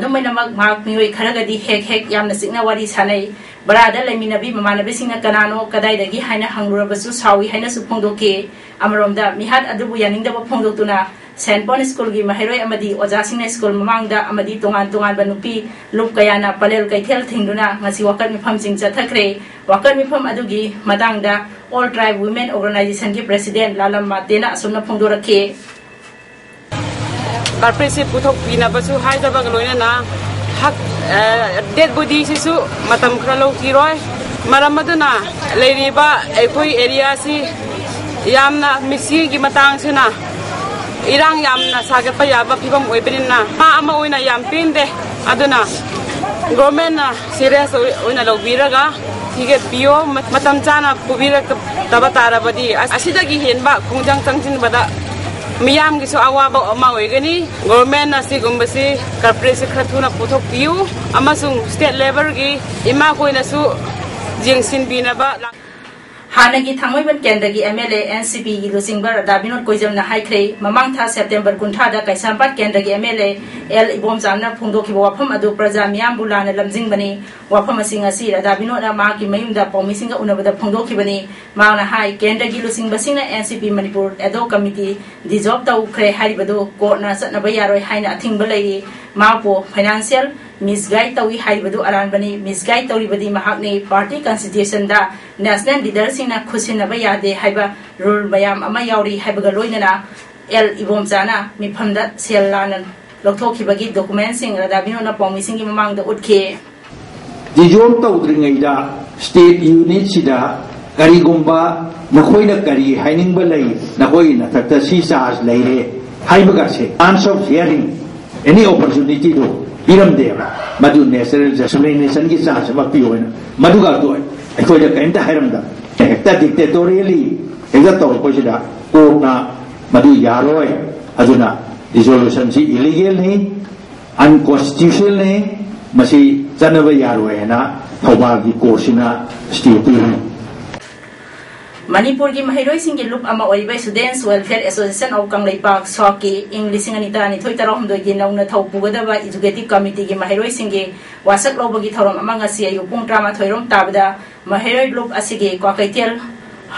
मियोई खरगदी हेक हेक यामना सिकना वारी सानै बरादा लेमिनबी ममानबी सिंगना कनानो कदाइदगी हाइना हंगुरबसु सावी हाइना सु फोंदोके अमरोमदा मिहाद अदुबु यानिंगदब फोंदोक्तुना सेंट पॉल स्कूल की महिरोई अमदी ओजासिंगना स्कूल ममांगदा अमदी तोंगान तोंगान बनुपी लुप कयाना पलेल कैथेल थिंगदुना ngasi wakar mifam sing chathakre wakar mifam adugi matangda all tribe women organization ki president lalam matena asumna phongdorakhe Karpresi puthok pinabasu haidaba loinana hak dead body sisu matam khralo kiroi maramaduna leiriba ekoi area si yamna misi gi matang sina irang yamna sagatpa yaba phibam oibrinna ma ama oina yam pinde aduna government na serious oina lobiraga hige pio matam chana pubira tabatara badi asidagi henba khongjang changchin bada Miyam giso awaba ama oigani government na sigumbasi corporate khathuna puthok piu amasung state level gi ima koina su jingsin binaba हानगी थांगोइबन केंद्र की MLA NCP की लुसिंगबर दाबिनोट कोइजमना हाइख्रे ममांग था September कुंठादा कैसामपाट केंद्र की MLA L इबोम जामना फुंगदोखिबो वाफम अदु प्रजा मियाम बुलाना लमजिंगबनी वाफम using असि दाबिनोटना माकी मयुमदा पौमिसिंग उनबदा फुंगदोखिबनी मावना हाई केंद्र की लुसिंगबसिंगना एनसीपी मणिपुर एडो कमिटी डिजॉल्व तौख्रे हारिबदो कोर्टना चटनबा यारोय हाइना अथिंगबा लैरि मापो फाइनेंशियल मिसगाइड तौई हाइबदु अरानबनी मिसगाइड तौरिबदी महाकने पार्टी कॉन्स्टिट्यूशन दा नेशनल लीडर सिंगना खुसिनबा यादे हाइबा रूल मयाम अमा यावरी हाइबगा लोइनना एल इबोमजाना मिफमदा सेललानन लौथोखिबगी डॉक्यूमेंट सिंग रदाबिनोना पौमिसिंगी ममांगदा उठखे डिजॉल्व तौद्रिङैदा स्टेट यूनिट सिदा करिगुम्बा नखोइना करी हाइनिंगबा लೈ नखोइना तक्ता सी चार्ज लैरे हाइबगा से chance of hearing any opportunity दो इरमदेव मधु नेशनल एक्सप्लेनेशन की चांस अमा पियोना मधुगा तो अखोइदा कैंता हाइरमदा हेक्ता डिक्टेटोरियली हेक्ता तौरपोसिदा कोर्टना मधु यारोय अदुना रिजोल्यूशन सी इलीगल नहीं अनकॉन्स्टिट्यूशनल नहीं मसी चनबा यारोय ना थौबागी कोर्सिना स्टे पियो मणिपुर की महिरोई सिंह लुप अमा ओइबै students welfare association of Kangleipak सॉकी इंग्लिश अनिता थोई तरहमदोई की नौना थौ पुगदबा एजुकेटिव कमिटी की महिरोई सिंह वासक लोबगी थौरम अमा ngasi ayu pung 13 rom tabada महिरोई लुप asigi kwakaitel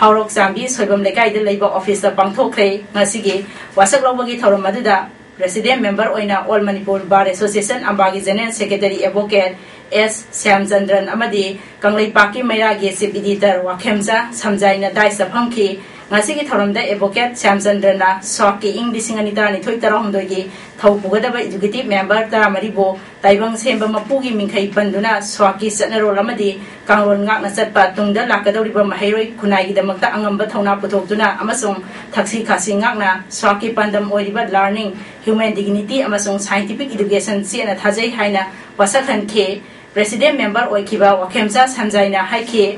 haurok chambi soibam lekai de leiba office da pangthokre ngasi gi wasak lobagi thauram aduda president member oina all manipur bar association ambagi general secretary advocate S Syamchandran amadi Kanglipaki Mairagi Chief Editor Wakhemja Samjaina Dai Saphangki ngasi gi thoramda advocate Syamchandrana Soki ing Lisinganita ni thoi tarahumdoi gi thau pugadaba executive member taramaribo taibang semba mapugi mingkhai panduna Soki satnaro lamadi kanglon ngakna chatpa tungda lakadoriba mahairoi khunai gi damakta angamba thauna puthokduna amasung thaksi khasi ngakna Soki pandam oiriba learning human dignity amasung scientific education sena thajai haina wasakhan khe President member oikiba Wakhemja Samjaina haike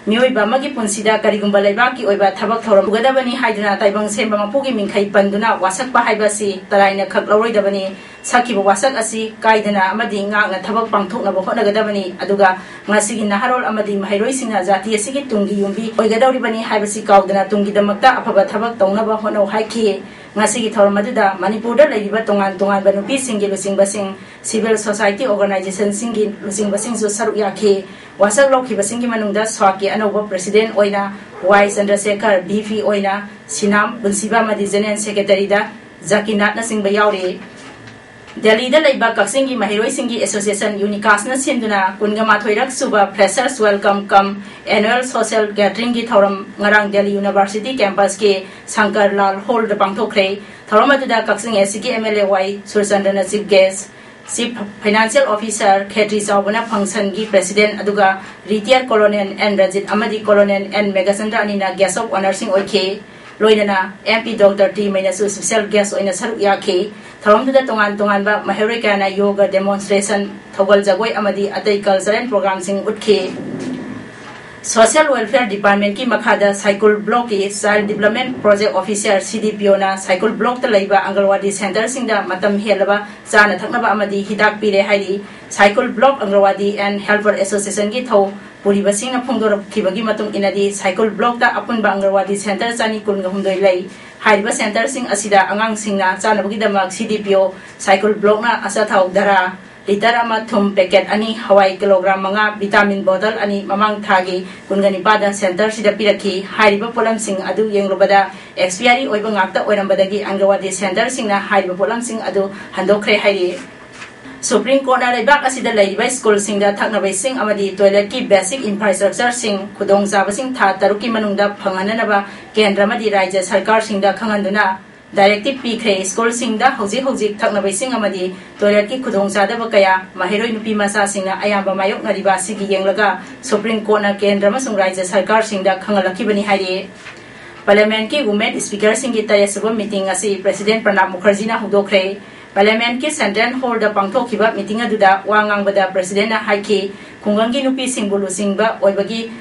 मियोइबा मगी पुनसिदा करिगुम्बा लेबाकी ओइबा थबक थौरम पुगदबनी हाइदना ताइबंग Semba मपुगी मिंखै पंदुना वासकपा हाइबासी तराइना खक लौरोइदबनी सखिबा वासक असि काइदना अमदि ngakna थबक पांथोकनबा होनगदबनी अदुगा ngasiगी नाहरोल अमदि महिरोइसिंगना जाति असिगी तुंगी युम्बी ओइगदौरिबनी हाइबासी काउदना तुंगी दमक्ता अफबा थबक तौनबा होनौ हाइखि ngasiगी थौरम अदुदा मणिपुरदा लैरिबा तोंगान तोंगान बनुपी सिंगी लुसिंगबसिंग civil society organisation सिंगी लुसिंगबसिंग सु सरुक याखि वासक लौखिबसिंगी मनुंगदा स्वाकी अनौबा president ओइना Y Chandrashekhar beefy ओइना सिनाम बुनसिबा मदि general secretary दा जाकिनाथ नसिंगबा यावरे दिल्ली दा लैबा कक्सिंगी महिरोई सिंगी association यूनिकास न सिंदुना कुनगमा थोइरक सुबा freshers welcome cum annual social gathering की थौरम ngarang दिल्ली यूनिवर्सिटी कैंपस के शंकर लाल हॉल दा पांगथोखरे थौरम अदुदा Kakching SC MLA Y Surchandran chief guest Chief Financial Officer Khetri Chaubana Function की President अदुगा Retired Colonel N Rajit Amadi Colonel N Megachandra अनिना Guest of Honor सिंह ओइखे लोइनना MP Dr. T Mainasu Special Guest ओइना सरुक याखे थौरमदुदा तोंगान तोंगानबा महिरोई काना योगा डेमोन्स्ट्रेशन थौगल जगोई अमदी अतै कल्चरल प्रोग्राम सिंह उठखे सोशल वेलफेयर डिपार्टमेंट की मखादा साइकिल ब्लॉक की child development project officer CDPO ना साइकिल ब्लॉक ता लैबा अंगनवाड़ी सेंटर सिंगदा मतम हेलबा चाना थकनबा अमदी हिदाक पिरे हाइरी Saikul block anganwadi and helper association की थौ पुरीबा सिंगना फोंदोरखिबगी मतुंग इनादी साइकिल ब्लॉक ता अपुनबा अंगनवाड़ी सेंटर चानी कुनगा हुमदोइ लै हाइरिबा सेंटर सिंग असिदा अंगांग सिंगना चानबगी दमक CDPO साइकिल ब्लॉक ना असाथाउ दरा liter ama thum packet ani hawai kilogram manga vitamin bottle ani mamang thagi kungani pada center sida piraki hariba polam sing adu yenglobada expiry oiba ngakta oirambadagi angawadi center singna hariba polam sing adu handokre hairi Supreme Court na leibak asida laiba school singda thaknabai sing amadi toilet ki basic infrastructure sing khudong jaba sing tha taruki manungda phangananaba kendra madi rajya sarkar singda khanganduna directive pikre school singda hojik thaknabai sing amadi toilet ki khudong jadaba kaya mahiroi nupi masa singna ayamba mayok ngariba sigi yenglaga Supreme Court na kendra masung rajya sarkar singda khangalakibani hairi Parliament ki women speaker singi tayasuba meeting asi President Pranab Mukherjee na hudokre Parliament ki Central Hall da pangthokiba meeting aduda wangang bada President na haiki kungangi nupi singbulu singba oibagi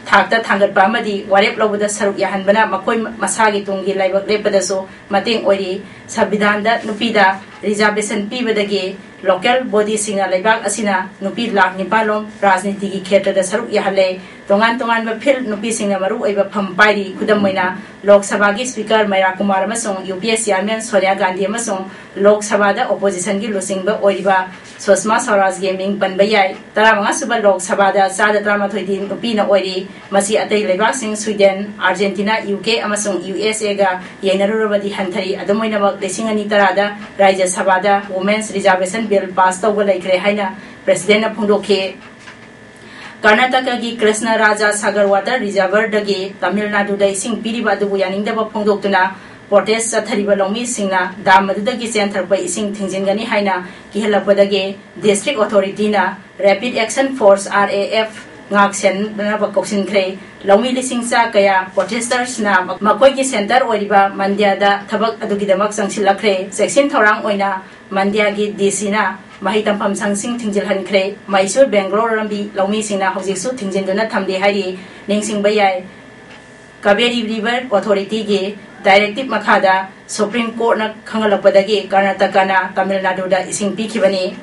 thakta thangat pa amadi warep lobada saruk yahanbana makoi masagi tungi laibak lepada so mating ori sabidhan da nupi da reservation pibadagi local body singa laibak asina nupi lak nipalom rajniti ki khetra da saruk yahale tongan ba phil nupi singa maru oiba phampairi khudam moina Lok Sabha ki Speaker Maira Kumar amasung UPS Chairman Sonia Gandhi amasung Lok Sabha da opposition ki lusingba oiriba Sushma Swaraj gaming banba yai taramanga suba Lok Sabha da sada drama thoidi nupi na oiri masi atai leibak sing Sweden Argentina UK amasung USA ga yenarurabadi hanthari adumoina mak lesingani tarada Rajya Sabha da Women's Reservation Bill pass tawba laikre haina President na phungdokhe Karnataka ki Krishna Raja Sagar Water Reservoir dagi Tamil Nadu da ising piriba dubu yaningdaba phongdoktuna protest sathariba longmi singna dam madudagi center pa ising thingjingani haina kihelapodagi district authority na Rapid Action Force RAF ngaksen na bakoksinkhre longmi lisingsa kaya protesters na makoi ki center oiriba Mandya da thabak adugidamak sangsilakre section thorang oina Mandya gi DC na Mahi tampam sangsing tingjil hankre Mysore Bangalore lambi lawmi singna hojiksu tingjinduna thamde hari ningsing bayai Kaveri River Authority gi directive makhada Supreme Court na khangalakpadagi Karnataka na Tamil Nadu da ising pikhibani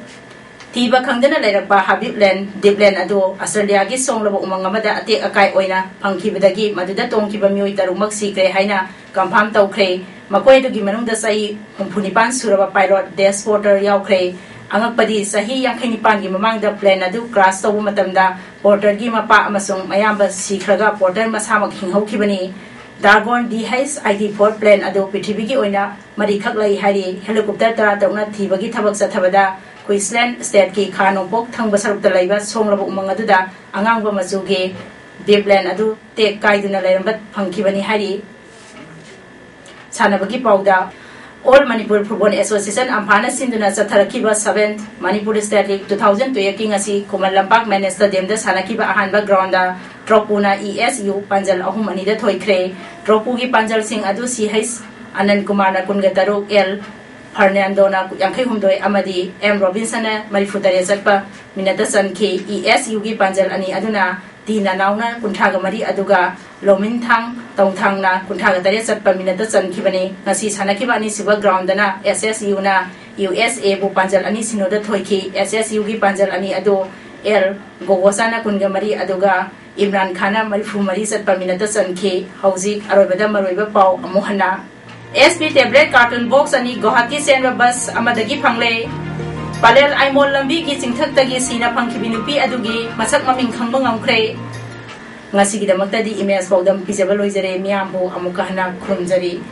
Tiba khangdana lairakpa Habibland Deepland adu Australia gi songlaba umangamada ate akai oina phangkhibadagi maduda tongkiba mioi tarumak sikre haina confirm tawkhre makoi dugi manungda sai 65 suraba pilot dashboarder yaukre Angakpadi sahi yang nipan mamang da plan adu crash tawu matamda porter gi mapa amasung mayamba sikhraga porter masamak hinghokibani Dagon DH-ID4 plan adu prithibi gi oina marikhak lai hari helicopter tara tauna thibagi thabak sathabada Queensland state ki Khanopok thangba sarukta laiba songlaba umang aduda angangba majuge Deepland adu tek kaiduna lairamba phangkibani hari sanabagi pauda All Manipur Football Association Amphana Sinduna Satharakiba 7th Manipur State League 2012 king asi Kumal Lampak Man Stadium da sanakiba ahanba ground da Tropuna ESU Panjal ahum ani da thoikre Tropu gi Panjal Singh adu CH Anand Kumar na kungataruk L Fernando na yankhai humdoi amadi M Robinson na marifutare sakpa minata sanki ESU gi Panjal ani aduna Tina nauna kunthaga mari aduga lomin thang tong thang na kunthaga tare satpa minata chankibani ngasi sanakiba ani siba ground na SSU na USA bu Panjal ani sinoda thoiki SSU gi Panjal ani adu L Gogosana kunga mari aduga Imran Khana marifu mari satpa minata chanki hauji aroibada maroiba pau amuhana SP tablet carton box ani Guwahati Central bus amadagi phangle Palel Aimol lambi gi chingthaktagi sina phangkhibi nupi adugi masak maming khangba ngamkhre ngasi gi damakta di image bawdam pijaba loijare miyambu amuka hana khurumjari